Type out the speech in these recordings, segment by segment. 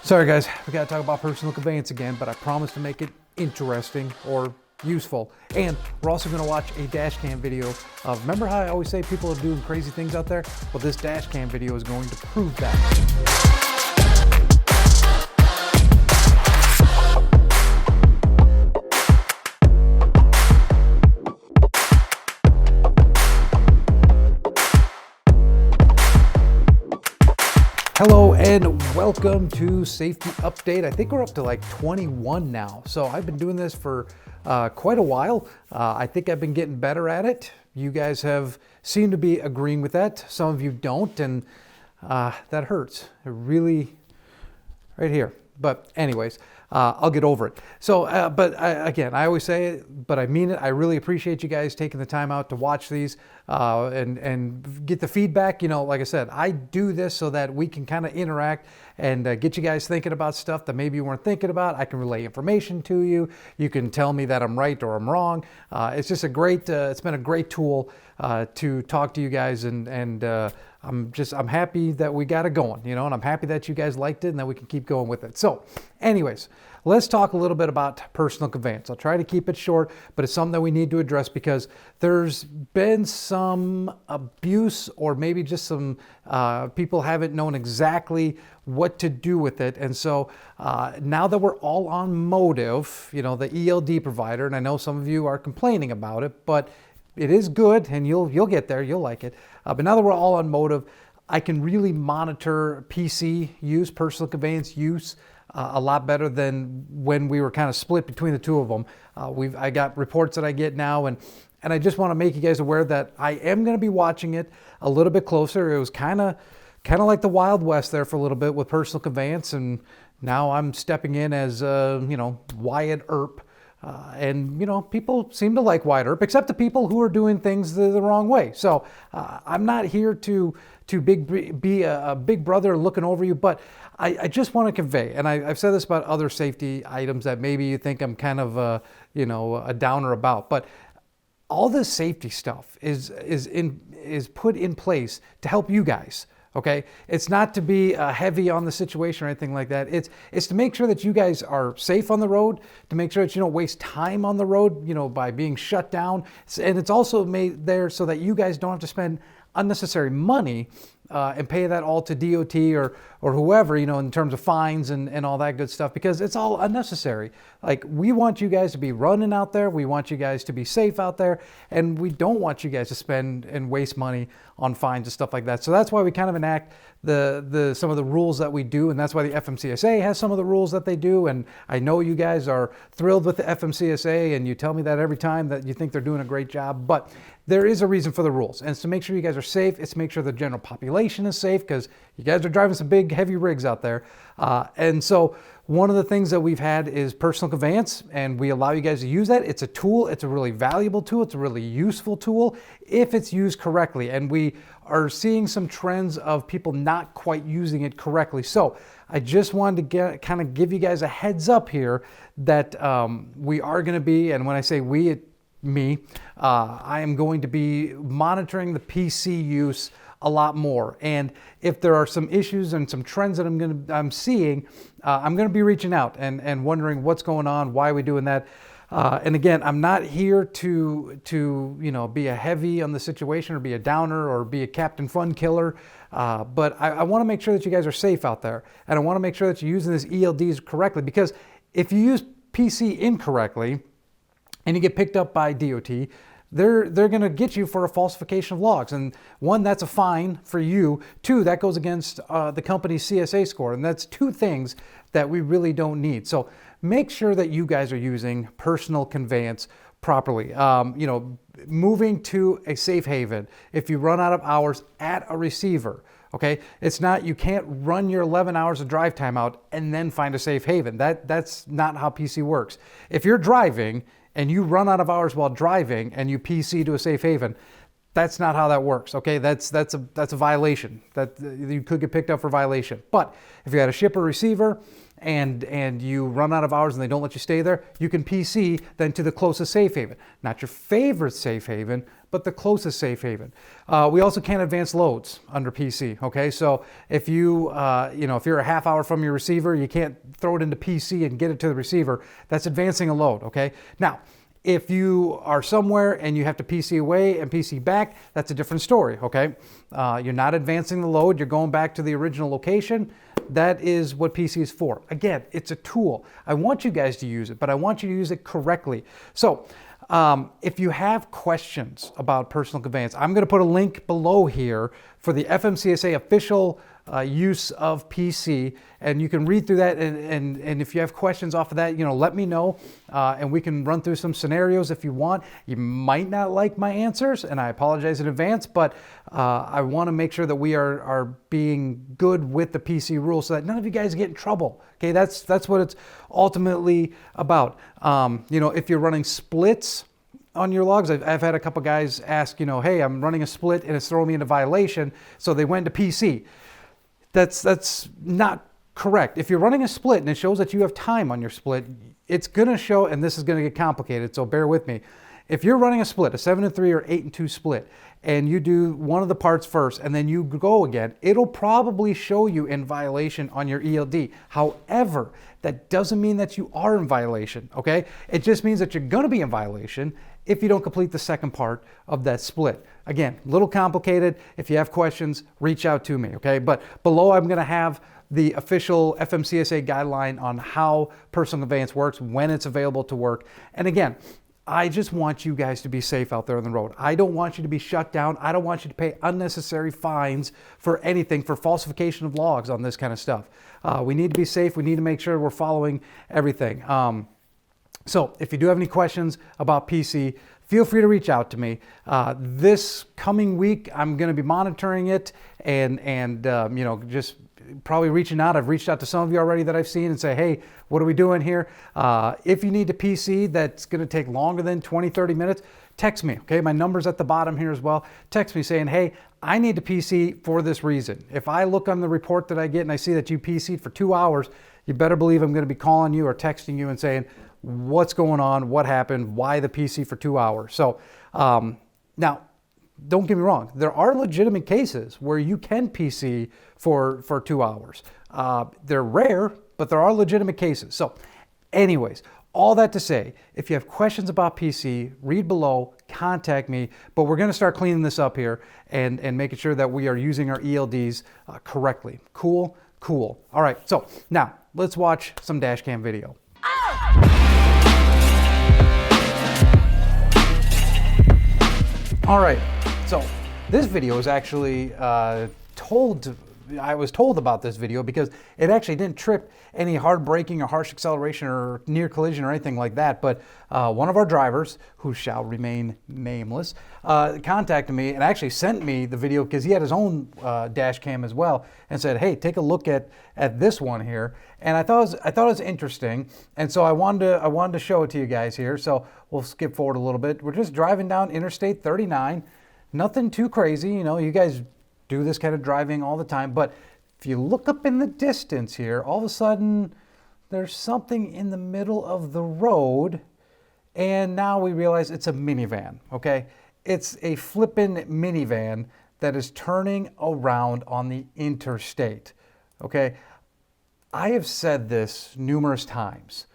Sorry guys, we gotta talk about personal conveyance again, but I promise to make it interesting or useful. And we're also gonna watch a dash cam video of, remember how I always say people are doing crazy things out there? Well, this dash cam video is going to prove that. Hello and welcome to Safety Update. I think we're up to like 21 now. So I've been doing this for quite a while. I think I've been getting better at it. You guys have seemed to be agreeing with that. Some of you don't, and that hurts. It really, right here. But anyways, I'll get over it. So, again, I always say it, but I mean it. I really appreciate you guys taking the time out to watch these and get the feedback. You know, like I said, I do this so that we can kind of interact and get you guys thinking about stuff that maybe you weren't thinking about. I can relay information to you. You can tell me that I'm right or I'm wrong. It's just a great, it's been a great tool to talk to you guys, and I'm happy that we got it going, you know, and I'm happy that you guys liked it and that we can keep going with it. So anyways, let's talk a little bit about personal conveyance. I'll try to keep it short, but it's something that we need to address because there's been some abuse, or maybe just some people haven't known exactly what to do with it. And so now that we're all on Motive, you know, the ELD provider, and I know some of you are complaining about it, but it is good, and you'll get there, you'll like it. But now that we're all on Motive, I can really monitor PC use, personal conveyance use, a lot better than when we were kind of split between the two of them. I got reports that I get now, and I just want to make you guys aware that I am going to be watching it a little bit closer. It was kind of like the Wild West there for a little bit with personal conveyance, and now I'm stepping in as you know, Wyatt Earp. And you know, people seem to like Wyatt Earp, except the people who are doing things the wrong way. So I'm not here to be a big brother looking over you, but I just want to convey, and I've said this about other safety items that maybe you think I'm kind of you know, a downer about, but all this safety stuff is put in place to help you guys. Okay, it's not to be heavy on the situation or anything like that. It's to make sure that you guys are safe on the road, to make sure that you don't waste time on the road, you know, by being shut down. And it's also made there so that you guys don't have to spend unnecessary money and pay that all to DOT or whoever, you know, in terms of fines and all that good stuff, because it's all unnecessary. Like, we want you guys to be running out there. We want you guys to be safe out there, and we don't want you guys to spend and waste money on fines and stuff like that. So that's why we kind of enact some of the rules that we do, and that's why the FMCSA has some of the rules that they do. And I know you guys are thrilled with the FMCSA, and you tell me that every time, that you think they're doing a great job, but there is a reason for the rules, and it's to make sure you guys are safe. It's to make sure the general population is safe, because you guys are driving some big, heavy rigs out there. And so one of the things that we've had is personal conveyance, and we allow you guys to use that. It's a tool. It's a really valuable tool. It's a really useful tool if it's used correctly. And we are seeing some trends of people not quite using it correctly. So I just wanted to kind of give you guys a heads up here that we are going to be, and when I say we, I am going to be monitoring the PC use a lot more. And if there are some issues and some trends that I'm seeing, I'm going to be reaching out and wondering what's going on, why are we doing that. And again, I'm not here to you know, be a heavy on the situation or be a downer or be a Captain Fun killer. But I want to make sure that you guys are safe out there, and I want to make sure that you're using these ELDs correctly, because if you use PC incorrectly and you get picked up by DOT, they're going to get you for a falsification of logs. And one, that's a fine for you. Two, that goes against the company's CSA score. And that's two things that we really don't need. So make sure that you guys are using personal conveyance properly. You know, moving to a safe haven. If you run out of hours at a receiver, okay, it's not, you can't run your 11 hours of drive time out and then find a safe haven. That's not how PC works. If you're driving and you run out of hours while driving and you PC to a safe haven, that's not how that works. Okay, that's a violation. That you could get picked up for violation. But if you had a shipper receiver and you run out of hours and they don't let you stay there, you can PC then to the closest safe haven. Not your favorite safe haven, but the closest safe haven. We also can't advance loads under PC, okay? So if if you're a half hour from your receiver, you can't throw it into PC and get it to the receiver. That's advancing a load, okay? Now, if you are somewhere and you have to PC away and PC back, that's a different story, okay? You're not advancing the load, you're going back to the original location. That is what PC is for. Again, it's a tool. I want you guys to use it, but I want you to use it correctly. So if you have questions about personal conveyance, I'm going to put a link below here for the FMCSA official use of PC, and you can read through that, and if you have questions off of that, let me know, and we can run through some scenarios if you want. You might not like my answers, and I apologize in advance, but I want to make sure that we are being good with the PC rules so that none of you guys get in trouble. Okay, that's what it's ultimately about. If you're running splits on your logs, I've had a couple guys ask, hey, I'm running a split and it's throwing me into violation, so they went to PC. That's not correct. If you're running a split and it shows that you have time on your split, it's going to show, and this is going to get complicated, so bear with me. If you're running a split, a 7-3 or 8-2 split, and you do one of the parts first and then you go again, it'll probably show you in violation on your ELD. However, that doesn't mean that you are in violation, okay? It just means that you're going to be in violation if you don't complete the second part of that split. Again, a little complicated. If you have questions, reach out to me, okay? But below I'm going to have the official FMCSA guideline on how personal conveyance works, when it's available to work. And again, I just want you guys to be safe out there on the road. I don't want you to be shut down. I don't want you to pay unnecessary fines for anything, for falsification of logs on this kind of stuff. We need to be safe. We need to make sure we're following everything. So if you do have any questions about PC, feel free to reach out to me. This coming week, I'm going to be monitoring it and just probably reaching out. I've reached out to some of you already that I've seen and say, hey, what are we doing here? If you need to PC that's going to take longer than 20, 30 minutes, text me, okay? My number's at the bottom here as well. Text me saying, hey, I need to PC for this reason. If I look on the report that I get and I see that you PC'd for 2 hours, you better believe I'm going to be calling you or texting you and saying, what's going on? What happened? Why the PC for 2 hours? So now, don't get me wrong. There are legitimate cases where you can PC for 2 hours. They're rare, but there are legitimate cases. So anyways, all that to say, if you have questions about PC, read below, contact me, but we're going to start cleaning this up here and making sure that we are using our ELDs correctly. Cool? Cool. All right, so now let's watch some dash cam video. All right, so this video is actually I was told about this video because it actually didn't trip any hard braking or harsh acceleration or near collision or anything like that. But one of our drivers, who shall remain nameless, contacted me and actually sent me the video because he had his own dash cam as well, and said, hey, take a look at this one here. And I thought it was interesting, and so I wanted to show it to you guys here. So we'll skip forward a little bit. We're just driving down Interstate 39. Nothing too crazy, you guys do this kind of driving all the time, but if you look up in the distance here, all of a sudden there's something in the middle of the road, and now we realize it's a minivan, okay? It's a flippin' minivan that is turning around on the interstate, okay? I have said this numerous times,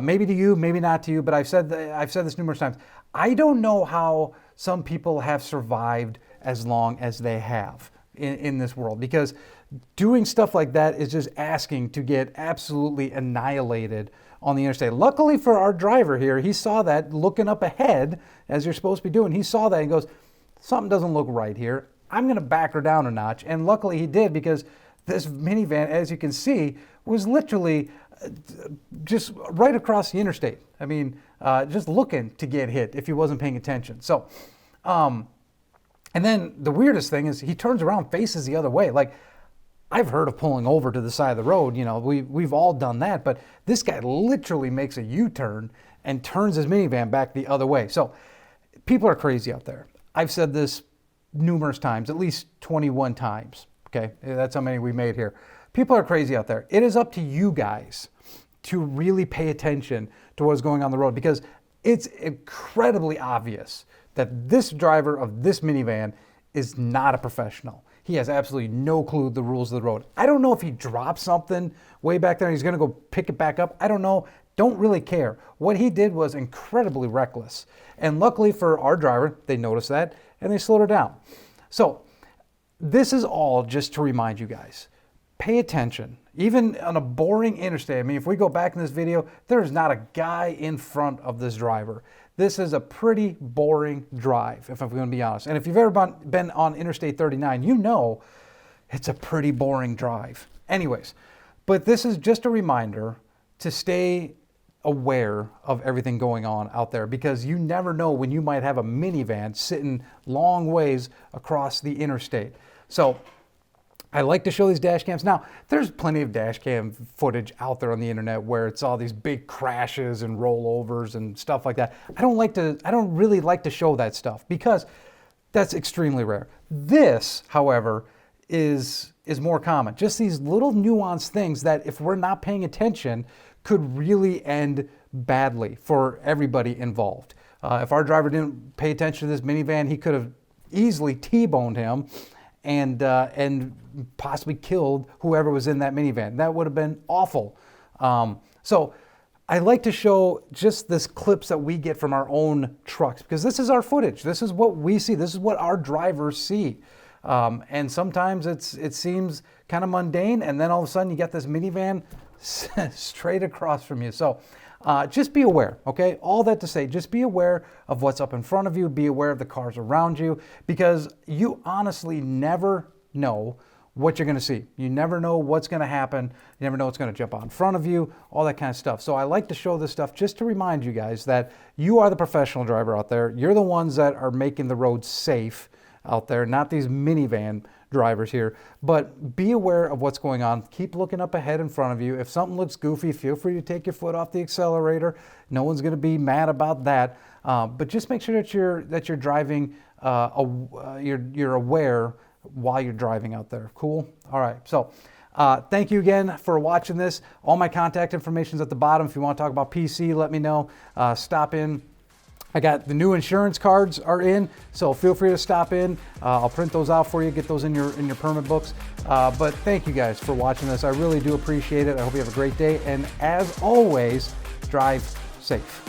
maybe to you, maybe not to you, but I've said this numerous times. I don't know how some people have survived as long as they have in this world, because doing stuff like that is just asking to get absolutely annihilated on the interstate. Luckily for our driver here, he saw that looking up ahead, as you're supposed to be doing. He saw that and goes, something doesn't look right here. I'm going to back her down a notch. And luckily he did, because this minivan, as you can see, was literally just right across the interstate. I mean, just looking to get hit if he wasn't paying attention. So, and then the weirdest thing is he turns around, faces the other way. Like, I've heard of pulling over to the side of the road. We've all done that. But this guy literally makes a U-turn and turns his minivan back the other way. So people are crazy out there. I've said this numerous times, at least 21 times. Okay, that's how many we made here. People are crazy out there. It is up to you guys to really pay attention to what's going on the road, because it's incredibly obvious that this driver of this minivan is not a professional. He has absolutely no clue the rules of the road. I don't know if he dropped something way back there and he's gonna go pick it back up. I don't know, don't really care. What he did was incredibly reckless. And luckily for our driver, they noticed that and they slowed her down. So this is all just to remind you guys, pay attention. Even on a boring interstate, I mean, if we go back in this video, there's not a guy in front of this driver. This is a pretty boring drive, if I'm going to be honest. And if you've ever been on Interstate 39, you know it's a pretty boring drive. Anyways, but this is just a reminder to stay aware of everything going on out there, because you never know when you might have a minivan sitting long ways across the interstate. So I like to show these dash cams. Now, there's plenty of dash cam footage out there on the internet where it's all these big crashes and rollovers and stuff like that. I don't really like to show that stuff because that's extremely rare. This, however, is more common. Just these little nuanced things that if we're not paying attention could really end badly for everybody involved. If our driver didn't pay attention to this minivan, he could have easily T-boned him and possibly killed whoever was in that minivan. That would have been awful. So I like to show just this clips that we get from our own trucks, because this is our footage. This is what we see. This is what our drivers see. And sometimes it seems kind of mundane, and then all of a sudden you get this minivan straight across from you. So just be aware, okay? All that to say, just be aware of what's up in front of you, be aware of the cars around you, because you honestly never know what you're gonna see. You never know what's gonna happen. You never know what's gonna jump out in front of you, all that kind of stuff. So I like to show this stuff just to remind you guys that you are the professional driver out there. You're the ones that are making the road safe out there, not these minivan drivers here. But be aware of what's going on. Keep looking up ahead in front of you. If something looks goofy, feel free to take your foot off the accelerator. No one's going to be mad about that. But just make sure that you're driving. You're aware while you're driving out there. Cool. All right. So thank you again for watching this. All my contact information is at the bottom. If you want to talk about PC, let me know. Stop in. I got the new insurance cards are in, so feel free to stop in. I'll print those out for you, get those in your permit books. But thank you guys for watching this. I really do appreciate it. I hope you have a great day. And as always, drive safe.